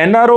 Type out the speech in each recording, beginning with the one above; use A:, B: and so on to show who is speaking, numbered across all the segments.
A: NRO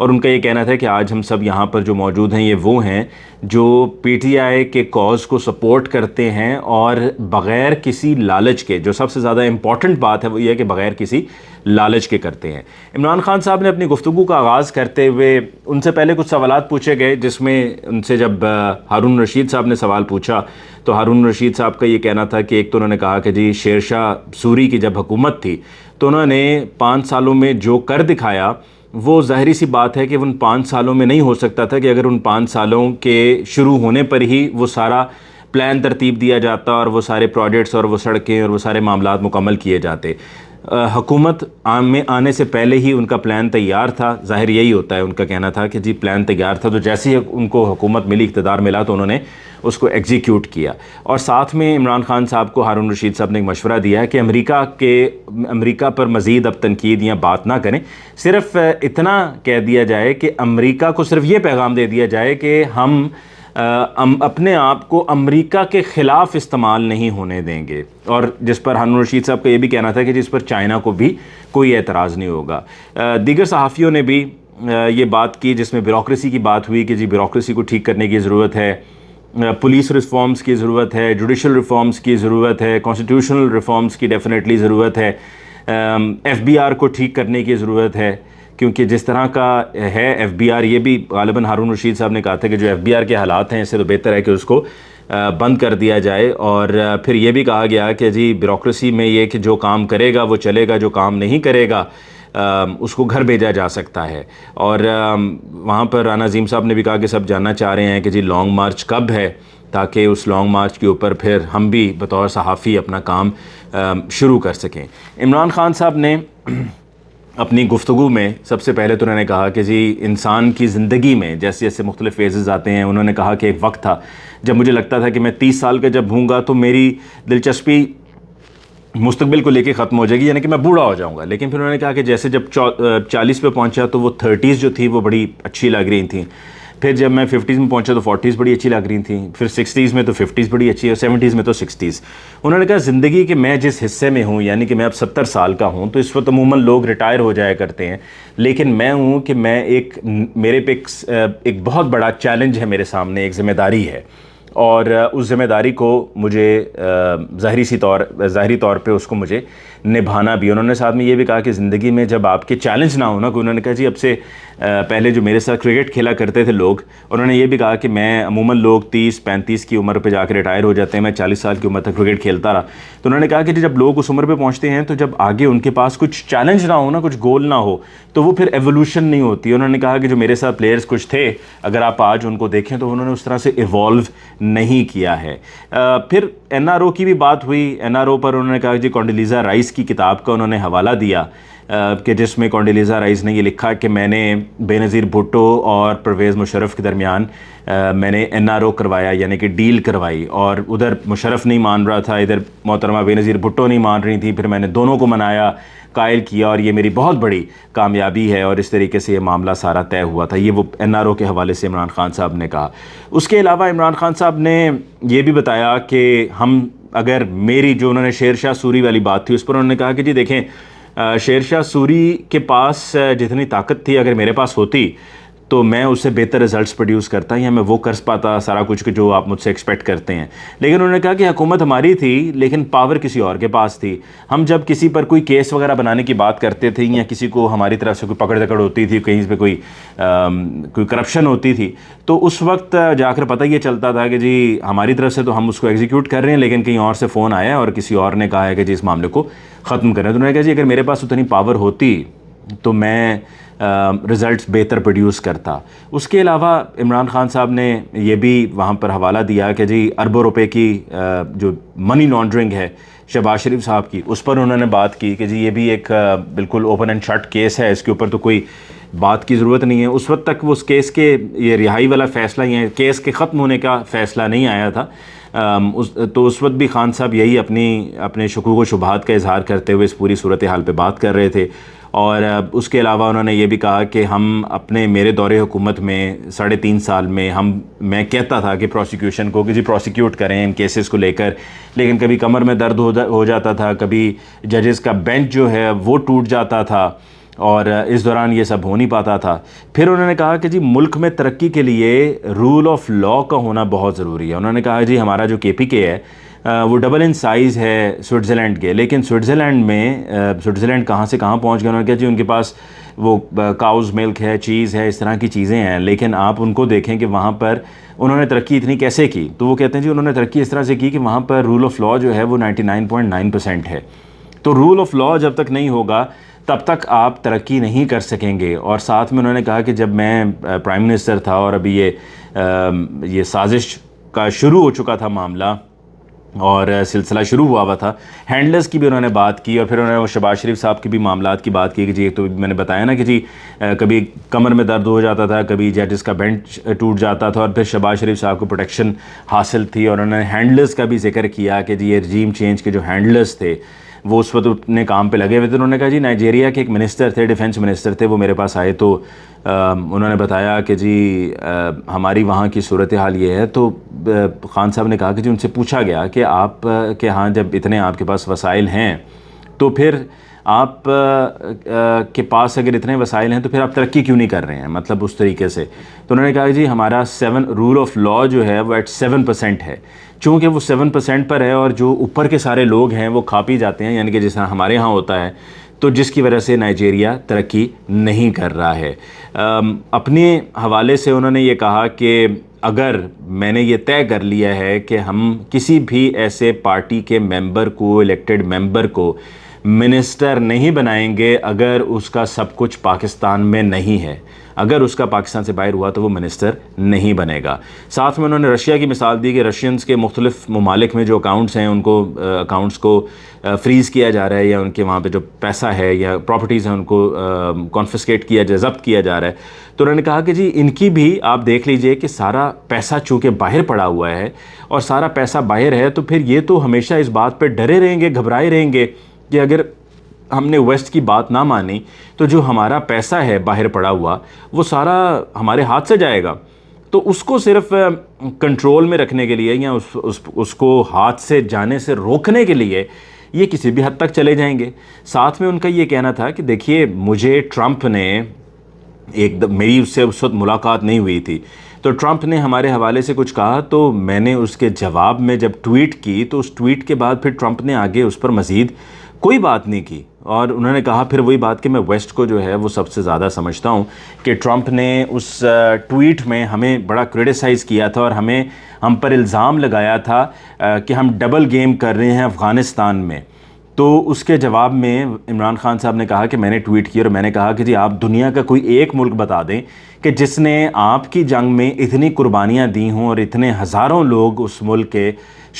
A: اور ان کا یہ کہنا تھا کہ آج ہم سب یہاں پر جو موجود ہیں یہ وہ ہیں جو پی ٹی آئی کے کاز کو سپورٹ کرتے ہیں اور بغیر کسی لالچ کے، جو سب سے زیادہ امپورٹنٹ بات ہے وہ یہ ہے کہ بغیر کسی لالچ کے کرتے ہیں۔ عمران خان صاحب نے اپنی گفتگو کا آغاز کرتے ہوئے ان سے پہلے کچھ سوالات پوچھے گئے، جس میں ان سے جب ہارون رشید صاحب نے سوال پوچھا تو ہارون رشید صاحب کا یہ کہنا تھا کہ ایک تو انہوں نے کہا کہ جی شیر شاہ سوری کی جب حکومت تھی تو انہوں نے 5 سالوں میں جو کر دکھایا وہ ظاہری سی بات ہے کہ ان 5 سالوں میں نہیں ہو سکتا تھا کہ اگر ان 5 سالوں کے شروع ہونے پر ہی وہ سارا پلان ترتیب دیا جاتا اور وہ سارے پروجیکٹس اور وہ سڑکیں اور وہ سارے معاملات مکمل کیے جاتے۔ حکومت میں آنے سے پہلے ہی ان کا پلان تیار تھا، ظاہر یہی ہوتا ہے، ان کا کہنا تھا کہ جی پلان تیار تھا، تو جیسے ہی ان کو حکومت ملی، اقتدار ملا تو انہوں نے اس کو ایگزیکیوٹ کیا۔ اور ساتھ میں عمران خان صاحب کو ہارون رشید صاحب نے ایک مشورہ دیا ہے کہ امریکہ پر مزید اب تنقید یا بات نہ کریں، صرف اتنا کہہ دیا جائے کہ امریکہ کو صرف یہ پیغام دے دیا جائے کہ ہم اپنے آپ کو امریکہ کے خلاف استعمال نہیں ہونے دیں گے، اور جس پر ہارون رشید صاحب کا یہ بھی کہنا تھا کہ جس پر چائنا کو بھی کوئی اعتراض نہیں ہوگا۔ دیگر صحافیوں نے بھی یہ بات کی جس میں بیوروکریسی کی بات ہوئی کہ جی بیوروکریسی کو ٹھیک کرنے کی ضرورت ہے، پولیس ریفارمز کی ضرورت ہے، جوڈیشل ریفارمز کی ضرورت ہے، کانسٹیٹیوشنل ریفارمز کی ڈیفینیٹلی ضرورت ہے، ایف بی آر کو ٹھیک کرنے کی ضرورت ہے، کیونکہ جس طرح کا ہے ایف بی آر، یہ بھی غالباً ہارون رشید صاحب نے کہا تھا کہ جو ایف بی آر کے حالات ہیں اس سے تو بہتر ہے کہ اس کو بند کر دیا جائے، اور پھر یہ بھی کہا گیا کہ جی بیوروکریسی میں یہ کہ جو کام کرے گا وہ چلے گا، جو کام نہیں کرے گا اس کو گھر بھیجا جا سکتا ہے۔ اور وہاں پر رانا عظیم صاحب نے بھی کہا کہ سب جاننا چاہ رہے ہیں کہ جی لانگ مارچ کب ہے، تاکہ اس لانگ مارچ کے اوپر پھر ہم بھی بطور صحافی اپنا کام شروع کر سکیں۔ عمران خان صاحب نے اپنی گفتگو میں سب سے پہلے تو انہوں نے کہا کہ جی انسان کی زندگی میں جیسے جیسے مختلف فیزز آتے ہیں، انہوں نے کہا کہ ایک وقت تھا جب مجھے لگتا تھا کہ میں 30 سال کا جب ہوں گا تو میری دلچسپی مستقبل کو لے کے ختم ہو جائے گی، یعنی کہ میں بوڑھا ہو جاؤں گا۔ لیکن پھر انہوں نے کہا کہ جیسے جب 40 پہ پہنچا تو وہ 30s جو تھی وہ بڑی اچھی لگ رہی تھیں، پھر جب میں 50s میں پہنچا تو 40s بڑی اچھی لگ رہی تھیں، پھر 60s میں تو 50s بڑی اچھی ہے، 70s میں تو 60s۔ انہوں نے کہا زندگی کے میں جس حصے میں ہوں، یعنی کہ میں اب 70 سال کا ہوں، تو اس وقت عموماً لوگ ریٹائر ہو جایا کرتے ہیں، لیکن میں ہوں کہ میرے پہ ایک بہت بڑا چیلنج ہے، میرے سامنے ایک ذمہ داری ہے، اور اس ذمہ داری کو مجھے ظاہری طور پہ اس کو مجھے نبھانا بھی۔ انہوں نے ساتھ میں یہ بھی کہا کہ زندگی میں جب آپ کے چیلنج نہ ہونا، کہ انہوں نے کہا جی اب سے پہلے جو میرے ساتھ کرکٹ کھیلا کرتے تھے لوگ، انہوں نے یہ بھی کہا کہ میں عموماً لوگ 30-35 کی عمر پہ جا کے ریٹائر ہو جاتے ہیں، میں 40 سال کی عمر تک کرکٹ کھیلتا رہا۔ تو انہوں نے کہا کہ جب لوگ اس عمر پہ پہنچتے ہیں تو جب آگے ان کے پاس کچھ چیلنج نہ ہو نا، کچھ گول نہ ہو، تو وہ پھر ایوولوشن نہیں ہوتی۔ انہوں نے کہا کہ جو میرے ساتھ پلیئرز کچھ تھے، اگر آپ آج ان کو دیکھیں تو انہوں نے اس طرح سے ایوالو نہیں کیا ہے۔ پھر این آر او کی بھی بات ہوئی۔ این آر او پر انہوں نے کہا جی کونڈیلیزا رائس کی کتاب کا انہوں نے حوالہ دیا کہ جس میں کونڈیلیزا رائس نے یہ لکھا کہ میں نے بے نظیر بھٹو اور پرویز مشرف کے درمیان میں نے این آر او کروایا، یعنی کہ ڈیل کروائی، اور ادھر مشرف نہیں مان رہا تھا، ادھر محترمہ بے نظیر بھٹو نہیں مان رہی تھی، پھر میں نے دونوں کو منایا، قائل کیا، اور یہ میری بہت بڑی کامیابی ہے، اور اس طریقے سے یہ معاملہ سارا طے ہوا تھا۔ یہ وہ این آر او کے حوالے سے عمران خان صاحب نے کہا۔ اس کے علاوہ عمران خان صاحب نے یہ بھی بتایا کہ ہم اگر میری جو انہوں نے شیر شاہ سوری والی بات تھی اس پر انہوں نے کہا کہ جی دیکھیں شیر شاہ سوری کے پاس جتنی طاقت تھی اگر میرے پاس ہوتی تو میں اس سے بہتر رزلٹس پروڈیوس کرتا، یا میں وہ کر پاتا سارا کچھ کہ جو آپ مجھ سے ایکسپیکٹ کرتے ہیں۔ لیکن انہوں نے کہا کہ حکومت ہماری تھی لیکن پاور کسی اور کے پاس تھی۔ ہم جب کسی پر کوئی کیس وغیرہ بنانے کی بات کرتے تھے یا کسی کو ہماری طرف سے کوئی پکڑ دکڑ ہوتی تھی، کہیں پہ کوئی کرپشن ہوتی تھی، تو اس وقت جا کر پتہ یہ چلتا تھا کہ جی ہماری طرف سے تو ہم اس کو ایگزیکیوٹ کر رہے ہیں، لیکن کہیں اور سے فون آیا اور کسی اور نے کہا ہے کہ جی اس معاملے کو ختم کریں۔ تو انہوں نے کہا جی اگر میرے پاس اتنی پاور ہوتی تو میں رزلٹس بہتر پروڈیوس کرتا۔ اس کے علاوہ عمران خان صاحب نے یہ بھی وہاں پر حوالہ دیا کہ جی اربوں روپے کی جو منی لانڈرنگ ہے شہباز شریف صاحب کی، اس پر انہوں نے بات کی کہ جی یہ بھی ایک بالکل اوپن اینڈ شٹ کیس ہے، اس کے اوپر تو کوئی بات کی ضرورت نہیں ہے۔ اس وقت تک وہ اس کیس کے یہ رہائی والا فیصلہ یا کیس کے ختم ہونے کا فیصلہ نہیں آیا تھا، تو اس وقت بھی خان صاحب یہی اپنے شکوک و شبہات کا اظہار کرتے ہوئے اس پوری صورتحال پہ بات کر رہے تھے۔ اور اس کے علاوہ انہوں نے یہ بھی کہا کہ میرے دور حکومت میں 3.5 سال میں میں کہتا تھا کہ پروسیکیوشن کو کہ جی پروسیکیوٹ کریں ان کیسز کو لے کر، لیکن کبھی کمر میں درد ہو جاتا تھا، کبھی ججز کا بینچ جو ہے وہ ٹوٹ جاتا تھا، اور اس دوران یہ سب ہو نہیں پاتا تھا. پھر انہوں نے کہا کہ جی ملک میں ترقی کے لیے رول آف لا کا ہونا بہت ضروری ہے. انہوں نے کہا جی ہمارا جو KPK ہے وہ ڈبل ان سائز ہے سوئٹزرلینڈ کے, لیکن سوئٹزرلینڈ میں سوئٹزرلینڈ کہاں سے کہاں پہنچ گئے. انہوں نے کہا جی ان کے پاس وہ کاؤز ملک ہے, چیز ہے, اس طرح کی چیزیں ہیں, لیکن آپ ان کو دیکھیں کہ وہاں پر انہوں نے ترقی اتنی کیسے کی. تو وہ کہتے ہیں جی انہوں نے ترقی اس طرح سے کی کہ وہاں پر رول آف لا جو ہے وہ 99.9% ہے. تو رول آف لا جب تک نہیں ہوگا تب تک آپ ترقی نہیں کر سکیں گے. اور ساتھ میں انہوں نے کہا کہ جب میں پرائم منسٹر تھا اور ابھی یہ سازش کا شروع ہو چکا تھا معاملہ اور سلسلہ شروع ہوا تھا, ہینڈلرز کی بھی انہوں نے بات کی, اور پھر انہوں نے وہ شہباز شریف صاحب کی بھی معاملات کی بات کی کہ جی ایک تو میں نے بتایا نا کہ جی کبھی کمر میں درد ہو جاتا تھا, کبھی ججز کا بینچ ٹوٹ جاتا تھا, اور پھر شہباز شریف صاحب کو پروٹیکشن حاصل تھی. اور انہوں نے ہینڈلرز کا بھی ذکر کیا کہ جی یہ رجیم چینج کے جو ہینڈلرز تھے وہ اس وقت اپنے کام پہ لگے ہوئے تھے. انہوں نے کہا جی نائجیریا کے ایک منسٹر تھے, ڈیفنس منسٹر تھے, وہ میرے پاس آئے تو انہوں نے بتایا کہ جی ہماری وہاں کی صورتحال یہ ہے. تو خان صاحب نے کہا کہ جی ان سے پوچھا گیا کہ آپ کے ہاں جب اتنے آپ کے پاس وسائل ہیں تو پھر آپ کے پاس اگر اتنے وسائل ہیں تو پھر آپ ترقی کیوں نہیں کر رہے ہیں, مطلب اس طریقے سے. تو انہوں نے کہا کہ جی ہمارا رول آف لا جو ہے وہ 7% ہے. چونکہ وہ 7% پر ہے اور جو اوپر کے سارے لوگ ہیں وہ کھا پی جاتے ہیں, یعنی کہ جس طرح ہمارے ہاں ہوتا ہے, تو جس کی وجہ سے نائجیریا ترقی نہیں کر رہا ہے. اپنے حوالے سے انہوں نے یہ کہا کہ اگر میں نے یہ طے کر لیا ہے کہ ہم کسی بھی ایسے پارٹی کے ممبر کو, الیکٹڈ ممبر کو منسٹر نہیں بنائیں گے اگر اس کا سب کچھ پاکستان میں نہیں ہے. اگر اس کا پاکستان سے باہر ہوا تو وہ منسٹر نہیں بنے گا. ساتھ میں انہوں نے رشیا کی مثال دی کہ رشینز کے مختلف ممالک میں جو اکاؤنٹس ہیں ان کو اکاؤنٹس کو فریز کیا جا رہا ہے, یا ان کے وہاں پہ جو پیسہ ہے یا پراپرٹیز ہیں ان کو کانفسکیٹ کیا جائے, ضبط کیا جا رہا ہے. تو انہوں نے کہا کہ جی ان کی بھی آپ دیکھ لیجئے کہ سارا پیسہ چونکہ باہر پڑا ہوا ہے اور سارا پیسہ باہر ہے, تو پھر یہ تو ہمیشہ اس بات پہ ڈرے رہیں گے, گھبرائے رہیں گے کہ اگر ہم نے ویسٹ کی بات نہ مانی تو جو ہمارا پیسہ ہے باہر پڑا ہوا وہ سارا ہمارے ہاتھ سے جائے گا. تو اس کو صرف کنٹرول میں رکھنے کے لیے یا اس کو ہاتھ سے جانے سے روکنے کے لیے یہ کسی بھی حد تک چلے جائیں گے. ساتھ میں ان کا یہ کہنا تھا کہ دیکھیے مجھے ٹرمپ نے میری اس سے اس وقت ملاقات نہیں ہوئی تھی, تو ٹرمپ نے ہمارے حوالے سے کچھ کہا تو میں نے اس کے جواب میں جب ٹویٹ کی تو اس ٹویٹ کے بعد پھر ٹرمپ نے آگے اس پر مزید کوئی بات نہیں کی. اور انہوں نے کہا پھر وہی بات کہ میں ویسٹ کو جو ہے وہ سب سے زیادہ سمجھتا ہوں کہ ٹرمپ نے اس ٹویٹ میں ہمیں بڑا کرٹیسائز کیا تھا اور ہم پر الزام لگایا تھا کہ ہم ڈبل گیم کر رہے ہیں افغانستان میں. تو اس کے جواب میں عمران خان صاحب نے کہا کہ میں نے ٹویٹ کیا اور میں نے کہا کہ جی آپ دنیا کا کوئی ایک ملک بتا دیں کہ جس نے آپ کی جنگ میں اتنی قربانیاں دی ہوں اور اتنے ہزاروں لوگ اس ملک کے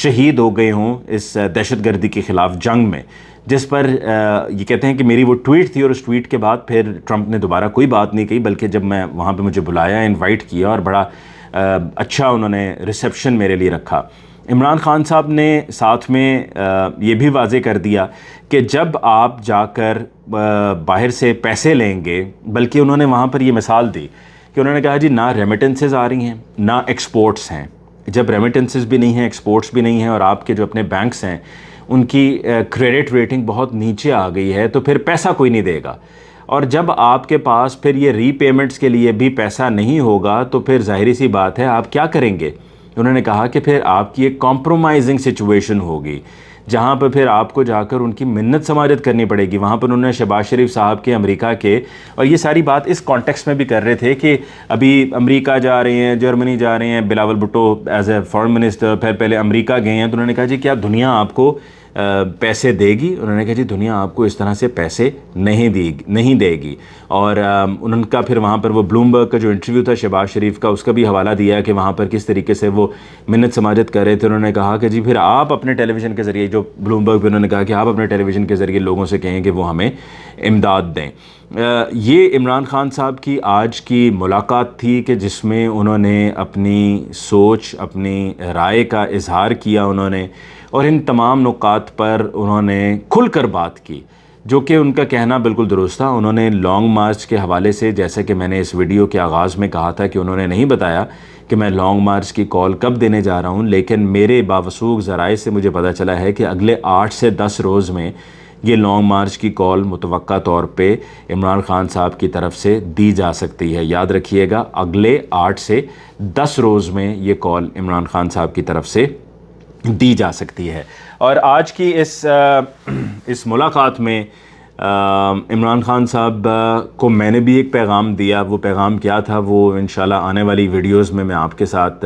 A: شہید ہو گئے ہوں اس دہشت گردی کے خلاف جنگ میں, جس پر یہ کہتے ہیں کہ میری وہ ٹویٹ تھی. اور اس ٹویٹ کے بعد پھر ٹرمپ نے دوبارہ کوئی بات نہیں کہی, بلکہ جب میں وہاں پہ مجھے بلایا, انوائٹ کیا اور بڑا اچھا انہوں نے ریسیپشن میرے لیے رکھا. عمران خان صاحب نے ساتھ میں یہ بھی واضح کر دیا کہ جب آپ جا کر باہر سے پیسے لیں گے, بلکہ انہوں نے وہاں پر یہ مثال دی کہ انہوں نے کہا جی نہ ریمیٹنسز آ رہی ہیں نہ ایکسپورٹس ہیں. جب ریمیٹنسز بھی نہیں ہیں, ایکسپورٹس بھی نہیں ہیں, اور آپ کے جو اپنے بینکس ہیں ان کی کریڈٹ ریٹنگ بہت نیچے آ گئی ہے, تو پھر پیسہ کوئی نہیں دے گا. اور جب آپ کے پاس پھر یہ ری پیمنٹس کے لیے بھی پیسہ نہیں ہوگا تو پھر ظاہری سی بات ہے آپ کیا کریں گے. انہوں نے کہا کہ پھر آپ کی ایک کمپرومائزنگ سچویشن ہوگی جہاں پہ پھر آپ کو جا کر ان کی منت سماجت کرنی پڑے گی. وہاں پر انہوں نے شہباز شریف صاحب کے امریکہ کے, اور یہ ساری بات اس کانٹیکسٹ میں بھی کر رہے تھے کہ ابھی امریکہ جا رہے ہیں, جرمنی جا رہے ہیں, Bilawal Bhutto as a foreign minister, پھر پہلے امریکہ گئے ہیں. تو انہوں نے کہا جی کیا دنیا آپ کو پیسے دے گی؟ انہوں نے کہا جی دنیا آپ کو اس طرح سے پیسے نہیں دے گی. اور ان کا پھر وہاں پر وہ بلومبرگ کا جو انٹرویو تھا شہباز شریف کا, اس کا بھی حوالہ دیا کہ وہاں پر کس طریقے سے وہ منت سماجت کر رہے تھے. انہوں نے کہا کہ جی پھر آپ اپنے ٹیلی ویژن کے ذریعے, جو بلومبرگ پہ انہوں نے کہا کہ آپ اپنے ٹیلی ویژن کے ذریعے لوگوں سے کہیں کہ وہ ہمیں امداد دیں. یہ عمران خان صاحب کی آج کی ملاقات تھی کہ جس میں انہوں نے اپنی سوچ, اپنی رائے کا اظہار کیا انہوں نے, اور ان تمام نکات پر انہوں نے کھل کر بات کی, جو کہ ان کا کہنا بالکل درست تھا. انہوں نے لانگ مارچ کے حوالے سے, جیسے کہ میں نے اس ویڈیو کے آغاز میں کہا تھا کہ انہوں نے نہیں بتایا کہ میں لانگ مارچ کی کال کب دینے جا رہا ہوں, لیکن میرے باوثوق ذرائع سے مجھے پتہ چلا ہے کہ اگلے 8 سے 10 روز میں یہ لانگ مارچ کی کال متوقع طور پہ عمران خان صاحب کی طرف سے دی جا سکتی ہے. یاد رکھیے گا اگلے 8 سے 10 روز میں یہ کال عمران خان صاحب کی طرف سے دی جا سکتی ہے. اور آج کی اس ملاقات میں عمران خان صاحب کو میں نے بھی ایک پیغام دیا. وہ پیغام کیا تھا وہ انشاءاللہ آنے والی ویڈیوز میں آپ کے ساتھ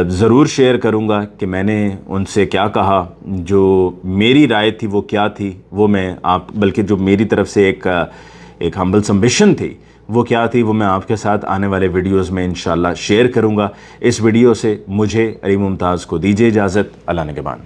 A: ضرور شیئر کروں گا کہ میں نے ان سے کیا کہا, جو میری رائے تھی وہ کیا تھی, وہ میں بلکہ جو میری طرف سے ایک ہمبل سمبیشن تھی وہ کیا تھی, وہ میں آپ کے ساتھ آنے والے ویڈیوز میں انشاءاللہ شیئر کروں گا. اس ویڈیو سے مجھے علی ممتاز کو دیجیے اجازت. اللہ نگہبان.